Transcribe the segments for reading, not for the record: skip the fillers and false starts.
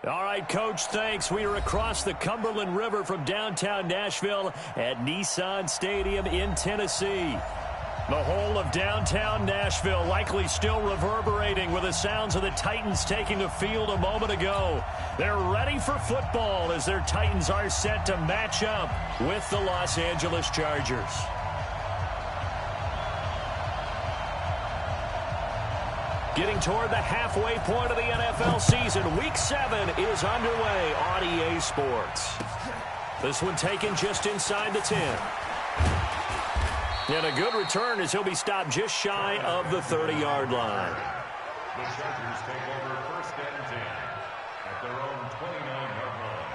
All right, Coach, thanks. We are across the Cumberland River from downtown Nashville at Nissan Stadium in Tennessee. The whole of downtown Nashville likely still reverberating with the sounds of the Titans taking the field a moment ago. They're ready for football as their Titans are set to match up with the Los Angeles Chargers. Getting toward the halfway point of the NFL season, Week 7 is underway on EA Sports. This one taken just inside the 10. And a good return as he'll be stopped just shy of the 30-yard line. The Chargers take over first and 10 at their own 29-yard line.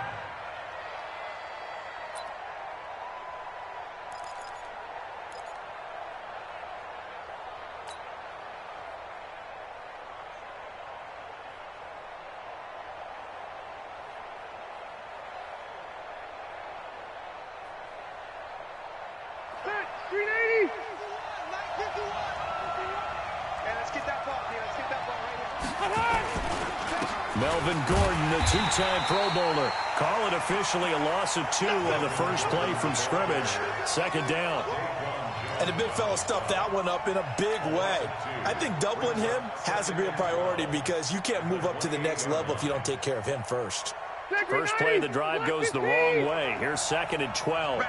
Melvin Gordon, the two-time Pro Bowler. Call it officially a loss of 2 on the first play from scrimmage. Second down. And the big fella stuffed that one up in a big way. I think doubling him has to be a priority because you can't move up to the next level if you don't take care of him first. First play of the drive goes the wrong way. Here's 2nd and 12.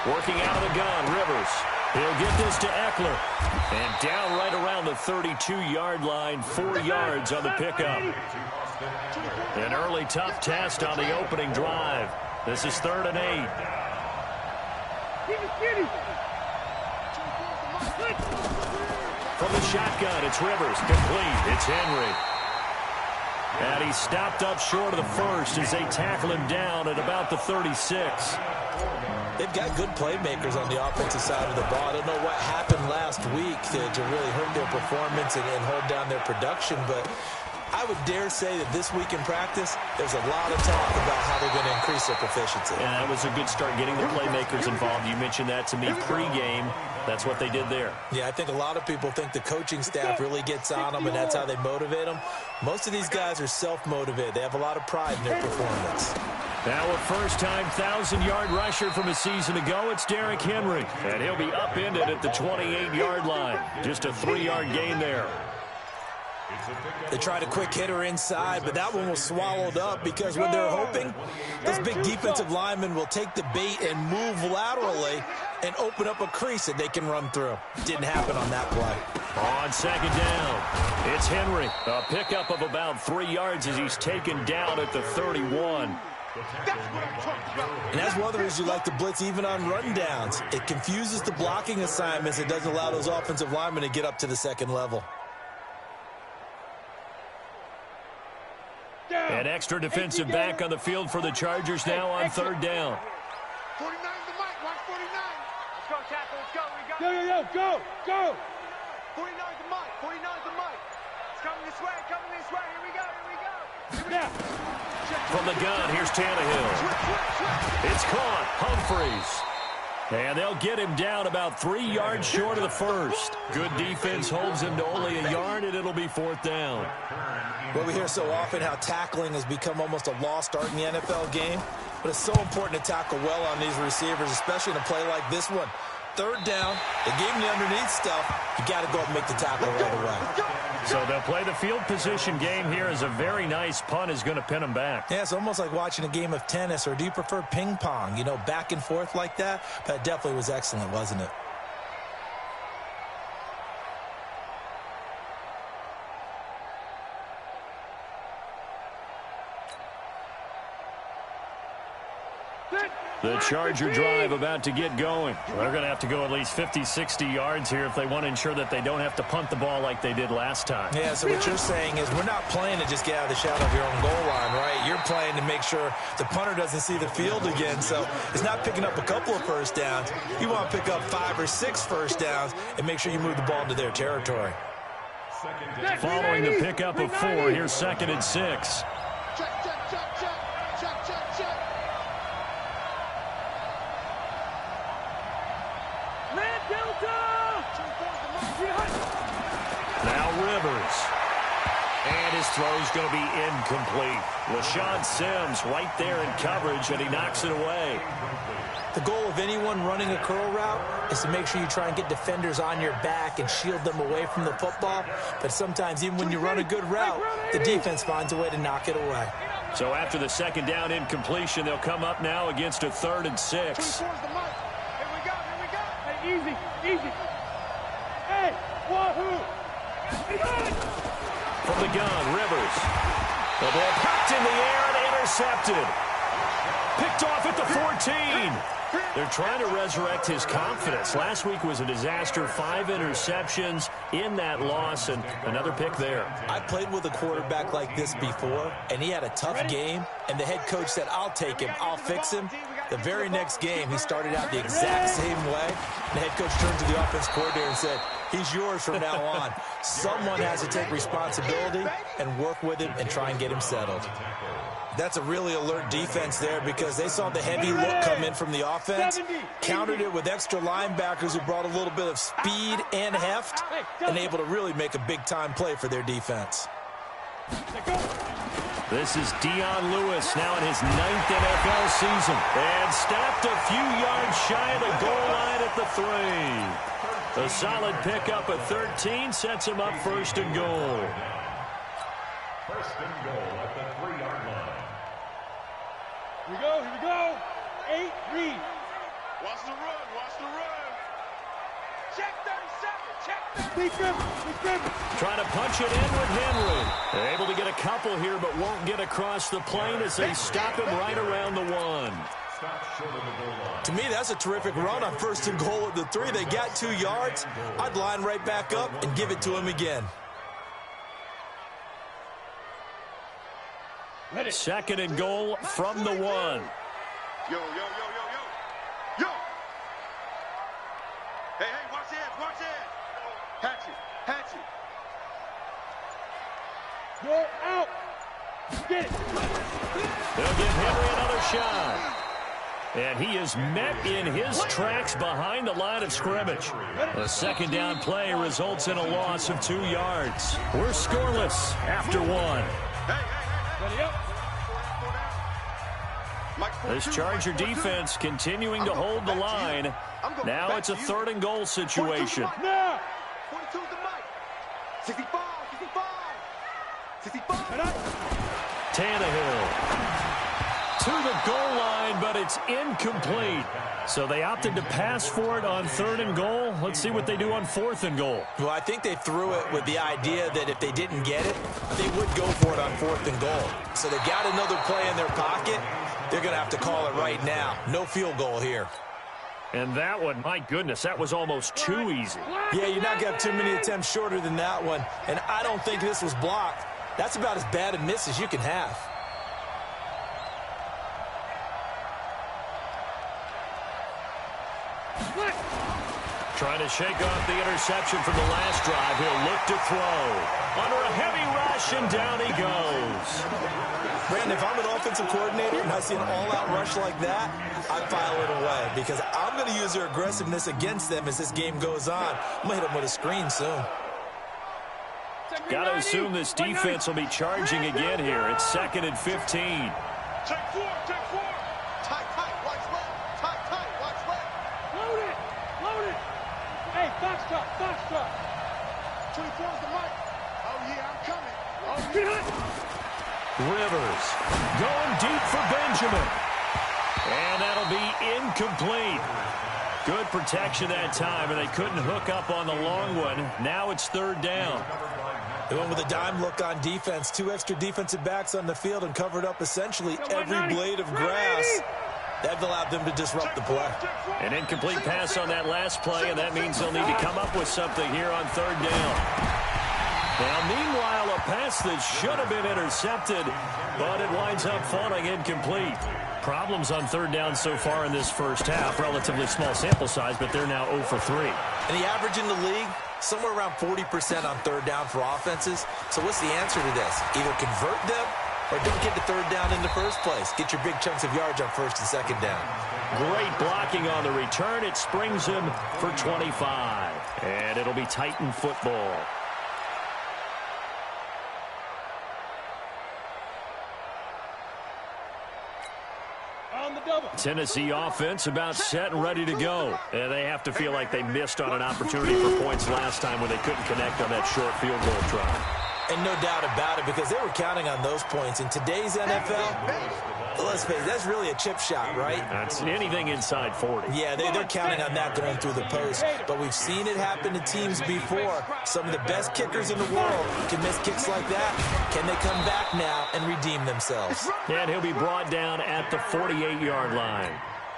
Working out of the gun, Rivers. He'll get this to Eckler. And down right around the 32-yard line, 4 yards on the pickup. An early tough test on the opening drive. This is 3rd and 8. From the shotgun, it's Rivers. Complete. It's Henry. And he's stopped up short of the first as they tackle him down at about the 36. They've got good playmakers on the offensive side of the ball. I don't know what happened last week to really hurt their performance and hold down their production, but I would dare say that this week in practice, there's a lot of talk about how they're going to increase their proficiency. And that was a good start getting the playmakers involved. You mentioned that to me pregame. That's what they did there. Yeah, I think a lot of people think the coaching staff really gets on them, and that's how they motivate them. Most of these guys are self-motivated. They have a lot of pride in their performance. Now a first-time 1,000-yard rusher from a season ago, it's Derrick Henry. And he'll be upended at the 28-yard line. Just a 3-yard gain there. They tried a quick hitter inside, but that one was swallowed up because when they're hoping, those big defensive linemen will take the bait and move laterally and open up a crease that they can run through. Didn't happen on that play. On 2nd down, it's Henry. A pickup of about 3 yards as he's taken down at the 31. And that's one of the reasons you like to blitz even on rundowns. It confuses the blocking assignments. It doesn't allow those offensive linemen to get up to the second level. An extra defensive back on the field for the Chargers now on 3rd down. 49 the mic, watch 49. Let's go, tackle, let's go. We got Go. 49 the mic, 49 the mic. It's coming this way, Here we go. From the gun, here's Tannehill. It's caught. Humphreys. And they'll get him down about 3 yards short of the first. Good defense holds him to only a yard, and it'll be 4th down. Well, we hear so often how tackling has become almost a lost art in the NFL game. But it's so important to tackle well on these receivers, especially in a play like this one. 3rd down, they gave him the underneath stuff. You got to go up and make the tackle right away. So they'll play the field position game here as a very nice punt is going to pin them back. Yeah, it's almost like watching a game of tennis, or do you prefer ping pong? You know, back and forth like that? That definitely was excellent, wasn't it? The Charger drive about to get going. They're going to have to go at least 50, 60 yards here if they want to ensure that they don't have to punt the ball like they did last time. Yeah, so what you're saying is we're not playing to just get out of the shadow of your own goal line, right? You're playing to make sure the punter doesn't see the field again. So it's not picking up a couple of first downs. You want to pick up 5 or 6 first downs and make sure you move the ball into their territory. Following the pickup of 4, here's 2nd and 6. Man, Delta! Rivers. And his throw's going to be incomplete. LaShawn Sims right there in coverage, and he knocks it away. The goal of anyone running a curl route is to make sure you try and get defenders on your back and shield them away from the football. But sometimes, even when you run a good route, the defense finds a way to knock it away. So after the second down incompletion, they'll come up now against a 3rd and 6. Here we go, here we go. Hey, easy, easy. Hey, wahoo. From the gun, Rivers. The ball popped in the air and intercepted. Picked off at the 14. They're trying to resurrect his confidence. Last week was a disaster. 5 interceptions in that loss, and another pick there. I played with a quarterback like this before, and he had a tough game, and the head coach said, I'll take him, I'll fix him. The very next game, he started out the exact same way. The head coach turned to the offense coordinator and said, he's yours from now on. Someone has to take responsibility and work with him and try and get him settled. That's a really alert defense there because they saw the heavy look come in from the offense, countered it with extra linebackers who brought a little bit of speed and heft, and able to really make a big-time play for their defense. This is Dion Lewis now in his 9th NFL season, and stopped a few yards shy of the goal line at the 3. A solid pickup at 13 sets him up 1st and goal. 1st and goal at the 3-yard line. Here we go, here we go. 8, read. Watch the run, watch the run. Check 37, check 37. Speak them. Trying to punch it in with Henry. They're able to get a couple here, but won't get across the plane as they stop him right around the 1. Stop short of the goal line. To me, that's a terrific run on 1st and goal at the 3. They got 2 yards. I'd line right back up and give it to him again. 2nd and goal from the 1. Yo, yo, yo, yo, yo. Yo. Hey, hey, watch it, watch it. Hatchet. Go out. Get it. They'll give Henry another shot. And he is met in his tracks behind the line of scrimmage. A 2nd down play results in a loss of 2 yards. We're scoreless after 1. Ready up. This Charger defense continuing to hold the line. Now it's a 3rd and goal situation. Now. 42 to Mike. 65. 65. Tannehill to the goal line, but it's incomplete. So they opted to pass for it on 3rd and goal. Let's see what they do on 4th and goal. Well, I think they threw it with the idea that if they didn't get it, they would go for it on 4th and goal. So they got another play in their pocket. They're going to have to call it right now. No field goal here. And that one, my goodness, that was almost too easy. Yeah, you're not going to have too many attempts shorter than that one. And I don't think this was blocked. That's about as bad a miss as you can have. Trying to shake off the interception from the last drive. He'll look to throw. Under a heavy rush, and down he goes. Brandon, if I'm an offensive coordinator and I see an all-out rush like that, I file it away because I'm going to use their aggressiveness against them as this game goes on. I'm going to hit them with a screen soon. Got to assume this defense will be charging again here. It's 2nd and 15. Check 4. Tight, watch left. Tight, watch left. Load it. Hey, box truck. 24 is the mic. Oh, yeah, I'm coming. Oh, yeah. Rivers going deep for Benjamin. And that'll be incomplete. Good protection that time, and they couldn't hook up on the long one. Now it's 3rd down. They went with a dime look on defense. 2 extra defensive backs on the field and covered up essentially every blade of grass. That allowed them to disrupt the play. An incomplete pass on that last play, and that means they'll need to come up with something here on 3rd down. Now, meanwhile, a pass that should have been intercepted, but it winds up falling incomplete. Problems on 3rd down so far in this first half. Relatively small sample size, but they're now 0 for 3. And the average in the league, somewhere around 40% on 3rd down for offenses. So what's the answer to this? Either convert them or don't get to 3rd down in the first place. Get your big chunks of yards on 1st and 2nd down. Great blocking on the return. It springs him for 25. And it'll be Titan football. Tennessee offense about set and ready to go. And they have to feel like they missed on an opportunity for points last time when they couldn't connect on that short field goal try. And no doubt about it, because they were counting on those points. In today's NFL, let's face it, that's really a chip shot, right? That's anything inside 40. Yeah, they're counting on that going through the post. But we've seen it happen to teams before. Some of the best kickers in the world can miss kicks like that. Can they come back now and redeem themselves? And he'll be brought down at the 48-yard line.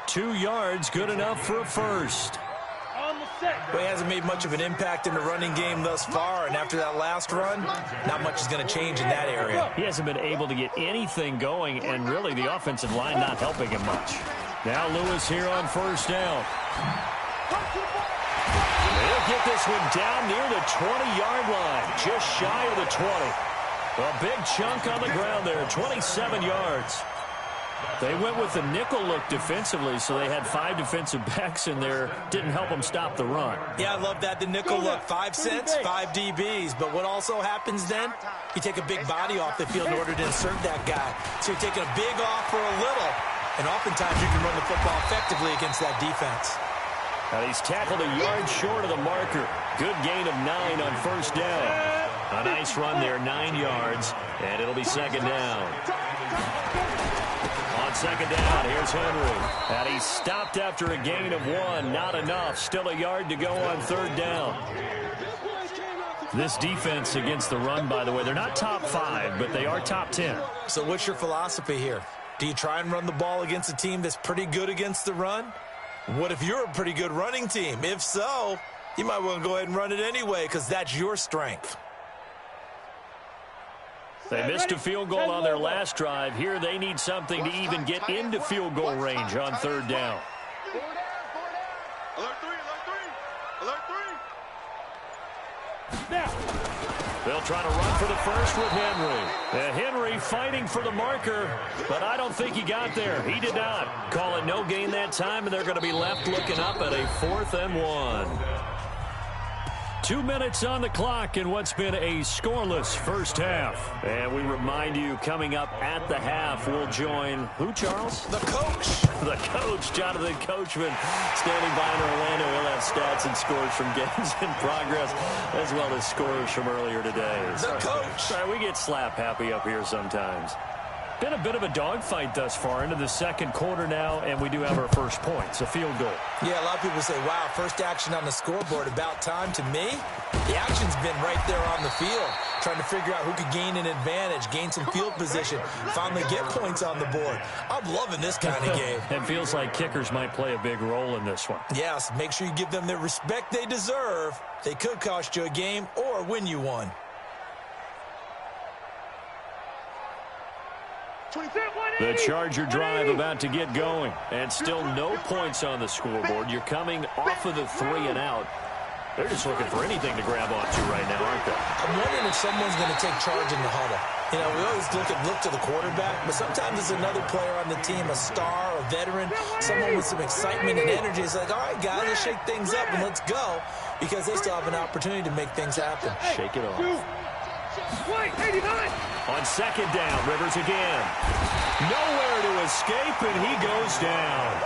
2 yards, good enough for a first. Well, he hasn't made much of an impact in the running game thus far, and after that last run, not much is going to change in that area. He hasn't been able to get anything going, and really the offensive line not helping him much. Now Lewis here on first down. They'll get this one down near the 20-yard line, just shy of the 20. A big chunk on the ground there, 27 yards. They went with the nickel look defensively, so they had 5 defensive backs in there. Didn't help them stop the run. Yeah, I love that. The nickel look, 5 cents, 5 DBs. But what also happens then, you take a big body off the field in order to insert that guy. So you're taking a big off for a little. And oftentimes you can run the football effectively against that defense. Now he's tackled a yard short of the marker. Good gain of 9 on first down. A nice run there, 9 yards. And it'll be second down. On second down, here's Henry. And he's stopped after a gain of 1. Not enough. Still a yard to go on third down. This defense against the run, by the way, they're not top 5, but they are top 10. So what's your philosophy here? Do you try and run the ball against a team that's pretty good against the run? What if you're a pretty good running team? If so, you might want to go ahead and run it anyway because that's your strength. They missed a field goal on their last drive. Here they need something to even get into field goal range on third down. Alert 3, alert 3, alert 3. They'll try to run for the first with Henry. And Henry fighting for the marker, but I don't think he got there. He did not. Call it no gain that time, and they're going to be left looking up at a 4th and 1. 2 minutes on the clock in what's been a scoreless first half. And we remind you, coming up at the half, we'll join who, Charles? The coach. The coach, Jonathan Coachman, standing by in Orlando. He'll have stats and scores from games in progress, as well as scores from earlier today. The coach. Sorry, we get slap happy up here sometimes. Been a bit of a dogfight thus far into the second quarter now, and we do have our first points, a field goal. Yeah, a lot of people say, wow, first action on the scoreboard, about time. To me, the action's been right there on the field, trying to figure out who could gain an advantage, gain some field position, finally get points on the board. I'm loving this kind of game. It feels like kickers might play a big role in this one. Yes, make sure you give them the respect they deserve. They could cost you a game or win you one. The Charger drive about to get going, and still no points on the scoreboard. You're coming off of the 3 and out. They're just looking for anything to grab onto right now, aren't they? I'm wondering if someone's going to take charge in the huddle. You know, we always look to the quarterback, but sometimes it's another player on the team, a star, a veteran, someone with some excitement and energy. It's like, all right, guys, let's shake things up and let's go, because they still have an opportunity to make things happen. Shake it off. On second down, Rivers again. Nowhere to escape, and he goes down.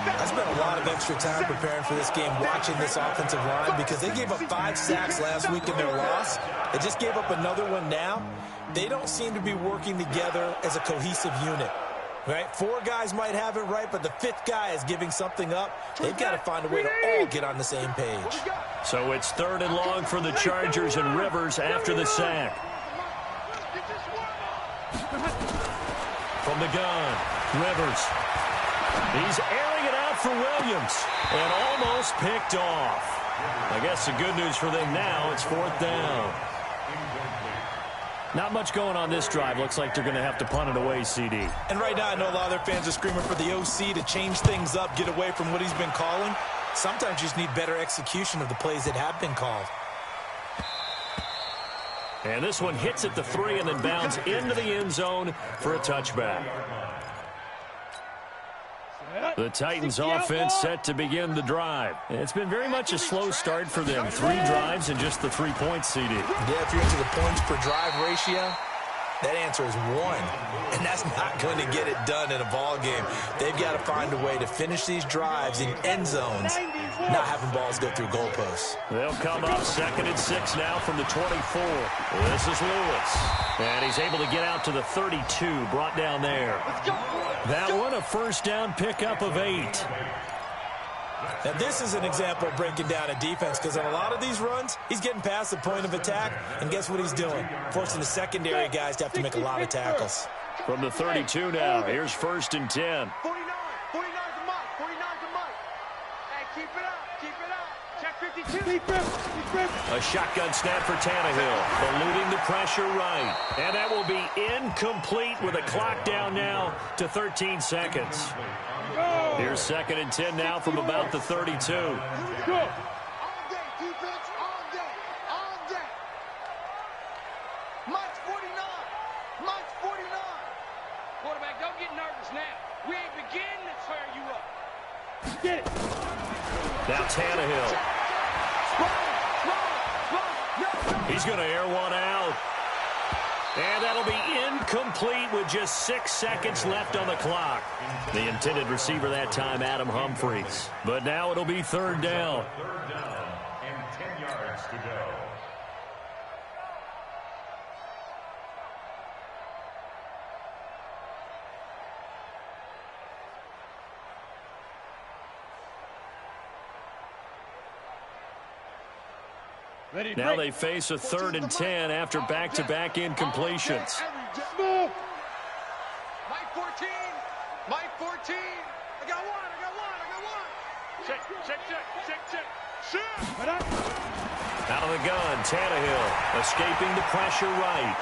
I spent a lot of extra time preparing for this game, watching this offensive line, because they gave up 5 sacks last week in their loss. They just gave up another one now. They don't seem to be working together as a cohesive unit. Right? 4 guys might have it right, but the 5th guy is giving something up. They've got to find a way to all get on the same page. So it's 3rd and long for the Chargers, and Rivers after the sack. From the gun, Rivers. He's airing it out for Williams, and almost picked off. I guess the good news for them now, it's 4th down. Not much going on this drive. Looks like they're going to have to punt it away, CD. And right now, I know a lot of their fans are screaming for the OC to change things up, get away from what he's been calling. Sometimes you just need better execution of the plays that have been called. And this one hits at the 3 and then bounds into the end zone for a touchback. The Titans offense set to begin the drive. It's been very much a slow start for them. 3 drives and just the 3 points, CD. Yeah, if you're into the points per drive ratio, That answer is one, and that's not going to get it done in a ball game. They've got to find a way to finish these drives in end zones, not having balls go through goalposts. They'll come up 2nd and 6 now from the 24. This is Lewis, and he's able to get out to the 32, brought down there. That one a first down pickup of 8. Now, this is an example of breaking down a defense, because on a lot of these runs, he's getting past the point of attack, and guess what he's doing? Forcing the secondary guys to have to make a lot of tackles. From the 32 now, here's 1st and 10. 49. 49's a Mike. 49's a Mike. Hey, keep it up. Keep it up. Check 52. A shotgun snap for Tannehill, eluding the pressure right. And that will be incomplete with a clock down now to 13 seconds. Here's 2nd and 10 now from about the 32. All day, defense, all day, all day. Mike's 49. Mike's 49. Quarterback, don't get nervous now. We ain't beginning to tear you up. Get it. Now Tannehill. He's going to air one out. And that'll be incomplete with just 6 seconds left on the clock. The intended receiver that time, Adam Humphries. But now it'll be 3rd down. 3rd down and 10 yards to go. Now they face a 3rd and 10 after back-to-back incompletions. Mike 14. Mike 14. I got one. Check. Shoot. Out of the gun, Tannehill escaping the pressure right.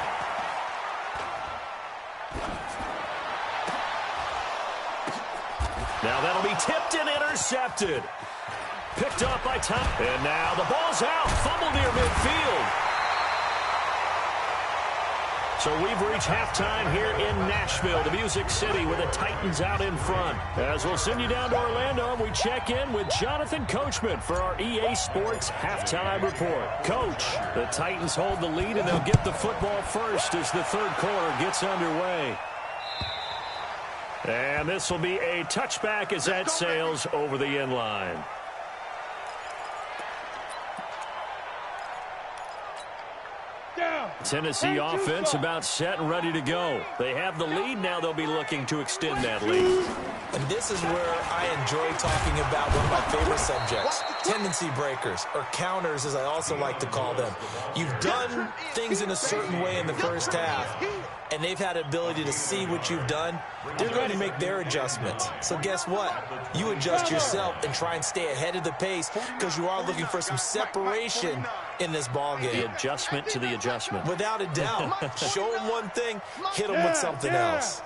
Now that'll be tipped and intercepted. Picked up by Tom. And now the ball's out. Fumble near midfield. So we've reached halftime here in Nashville, the Music City, with the Titans out in front. As we'll send you down to Orlando, and we check in with Jonathan Coachman for our EA Sports Halftime Report. Coach, the Titans hold the lead, and they'll get the football first as the 3rd quarter gets underway. And this will be a touchback as that sails over the end line. Tennessee offense about set and ready to go. They have the lead. Now they'll be looking to extend that lead. And this is where I enjoy talking about one of my favorite subjects, tendency breakers, or counters as I also like to call them. You've done things in a certain way in the first half, and they've had the ability to see what you've done. They're going to make their adjustments. So guess what? You adjust yourself and try and stay ahead of the pace, because you are looking for some separation in this ball game. The adjustment to the adjustment. Without a doubt. Show them one thing, hit them with something else.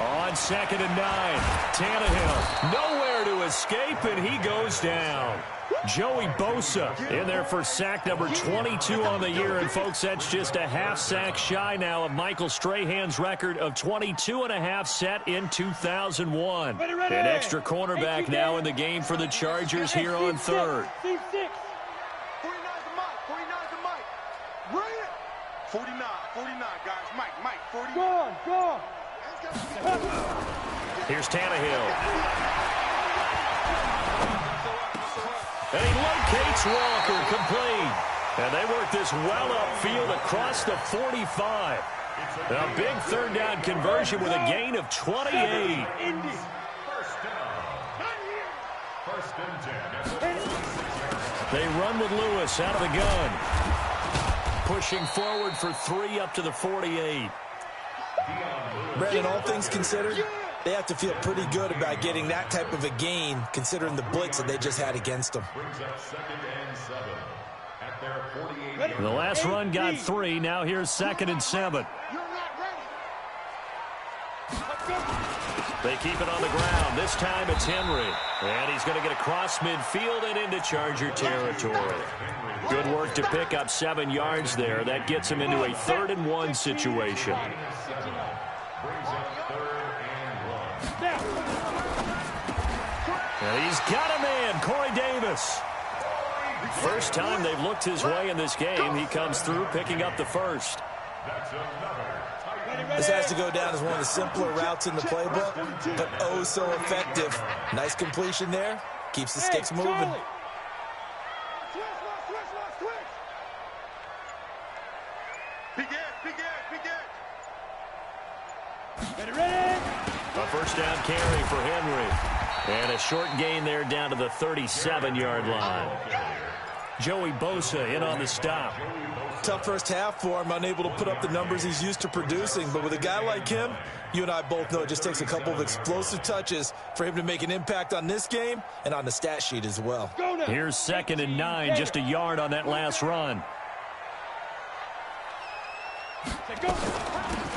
On 2nd and 9, Tannehill nowhere to escape, and he goes down. Joey Bosa in there for sack number 22 on the year. And, folks, that's just a half sack shy now of Michael Strahan's record of 22.5 set in 2001. An extra cornerback now in the game for the Chargers here on 3rd. 49's a Mike. 49's a Mike. Bring it. 49, guys. Mike, 40. Go on. Here's Tannehill. And he locates Walker, complete. And they work this well upfield across the 45. A big 3rd down conversion with a gain of 28. First down. 1st and 10. They run with Lewis out of the gun. Pushing forward for 3 up to the 48. Brandon, all things considered, they have to feel pretty good about getting that type of a gain, considering the blitz that they just had against them. Brings up 2nd and 7 at their 48. The last run got 3. Now here's 2nd and 7. They keep it on the ground. This time it's Henry. And he's going to get across midfield and into Charger territory. Good work to pick up 7 yards there. That gets him into a 3rd and 1 situation. Brings up 3rd and 1. And he's got a man, Corey Davis. First time they've looked his way in this game. He comes through picking up the first. This has to go down as one of the simpler routes in the playbook, but oh so effective. Nice completion there. Keeps the sticks moving. A first down carry for Henry. And a short gain there down to the 37-yard line. Joey Bosa in on the stop. Tough first half for him, unable to put up the numbers he's used to producing. But with a guy like him, you and I both know it just takes a couple of explosive touches for him to make an impact on this game and on the stat sheet as well. Here's 2nd and 9, just a yard on that last run.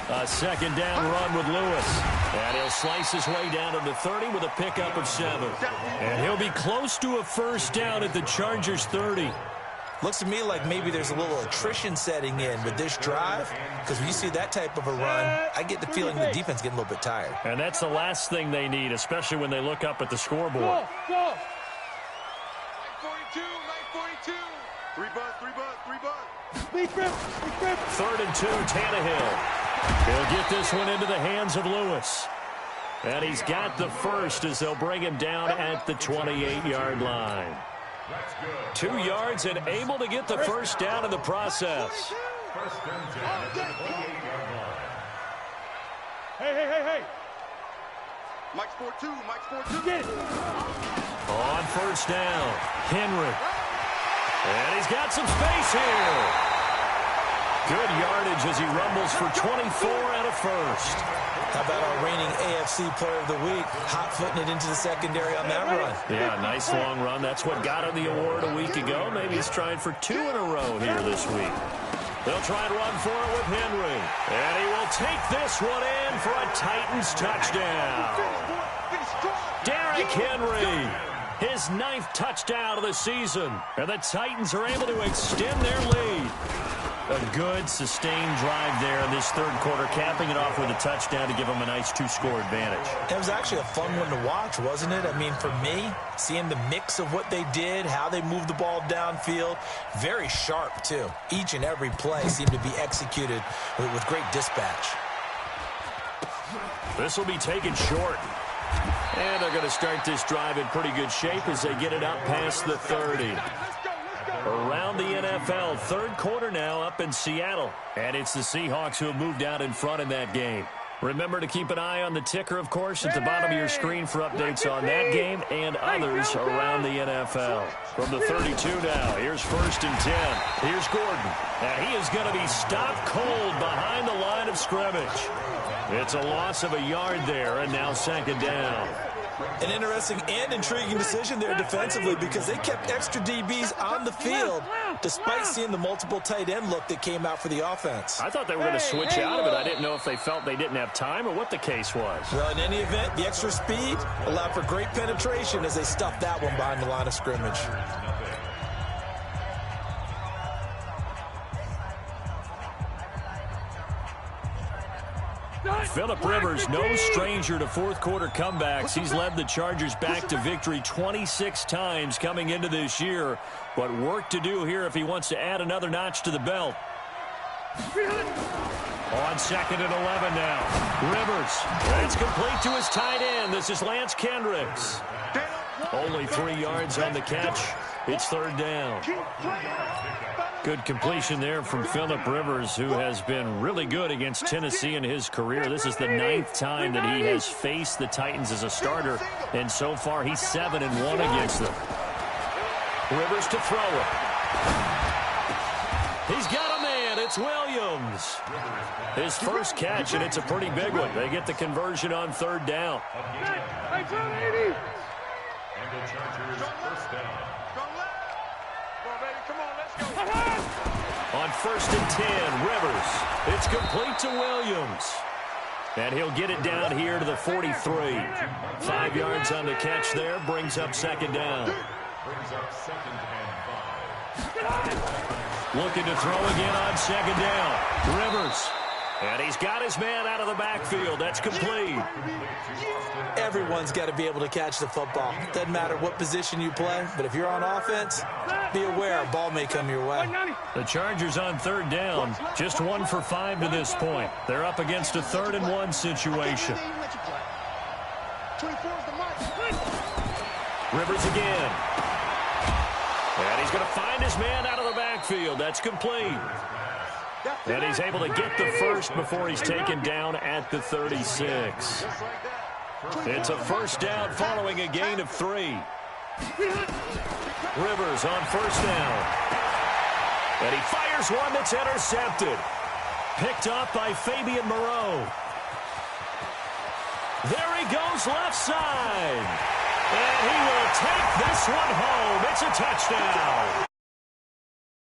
A second down run with Lewis. And he'll slice his way down to the 30 with a pickup of 7. And he'll be close to a first down at the Chargers' 30. Looks to me like maybe there's a little attrition setting in with this drive, because when you see that type of a run, I get the feeling the defense getting a little bit tired. And that's the last thing they need, especially when they look up at the scoreboard. Go. 42, 42. 3 buzz. Big rip. 3rd and 2, Tannehill. He'll get this one into the hands of Lewis. And he's got the first as they'll bring him down at the 28-yard line. 2 yards and able to get the first down in the process. Hey. Mike's 4-2. Get it. On first down, Henry. And he's got some space here. Good yardage as he rumbles for 24 and a first. How about our reigning AFC Player of the Week, hot-footing it into the secondary on that run? Yeah, nice long run. That's what got him the award a week ago. Maybe he's trying for 2 in a row here this week. They'll try and run for it with Henry. And he will take this one in for a Titans touchdown. Derrick Henry, his 9th touchdown of the season. And the Titans are able to extend their lead. A good, sustained drive there in this 3rd quarter, capping it off with a touchdown to give them a nice 2-score advantage. It was actually a fun one to watch, wasn't it? I mean, for me, seeing the mix of what they did, how they moved the ball downfield, very sharp, too. Each and every play seemed to be executed with great dispatch. This will be taken short. And they're going to start this drive in pretty good shape as they get it up past the 30. Around the NFL, 3rd quarter now up in Seattle. And it's the Seahawks who have moved out in front in that game. Remember to keep an eye on the ticker, of course, at the bottom of your screen for updates on that game and others around the NFL. From the 32 now, here's 1st and 10. Here's Gordon. And he is going to be stopped cold behind the line of scrimmage. It's a loss of a yard there, and now 2nd down. An interesting and intriguing decision there defensively, because they kept extra DBs on the field despite seeing the multiple tight end look that came out for the offense. I thought they were going to switch out of it. I didn't know if they felt they didn't have time or what the case was. Well, in any event, the extra speed allowed for great penetration as they stuffed that one behind the line of scrimmage. Phillip Rivers, no stranger to 4th quarter comebacks. He's led the Chargers back to victory 26 times coming into this year. But work to do here if he wants to add another notch to the belt. On 2nd and 11 now. Rivers. That's complete to his tight end. This is Lance Kendricks. Only 3 yards on the catch. It's 3rd down. Good completion there from Phillip Rivers, who has been really good against Tennessee in his career. This is the 9th time that he has faced the Titans as a starter, and so far he's 7-1 against them. Rivers to throw it. He's got a man. It's Williams. His first catch, and it's a pretty big one. They get the conversion on 3rd down. And the Chargers first down. On 1st and 10, Rivers. It's complete to Williams. And he'll get it down here to the 43. 5 yards on the catch there, brings up 2nd down. Brings up 2nd and 5. Looking to throw again on 2nd down. Rivers. And he's got his man out of the backfield. That's complete. Everyone's got to be able to catch the football. Doesn't matter what position you play, but if you're on offense, be aware, ball may come your way. The Chargers on third down, just 1 for 5 to this point. They're up against a 3rd and 1 situation. Rivers again. And he's going to find his man out of the backfield. That's complete. And he's able to get the first before he's taken down at the 36. It's a first down following a gain of 3. Rivers on first down. And he fires one that's intercepted. Picked up by Fabian Moreau. There he goes left side. And he will take this one home. It's a touchdown.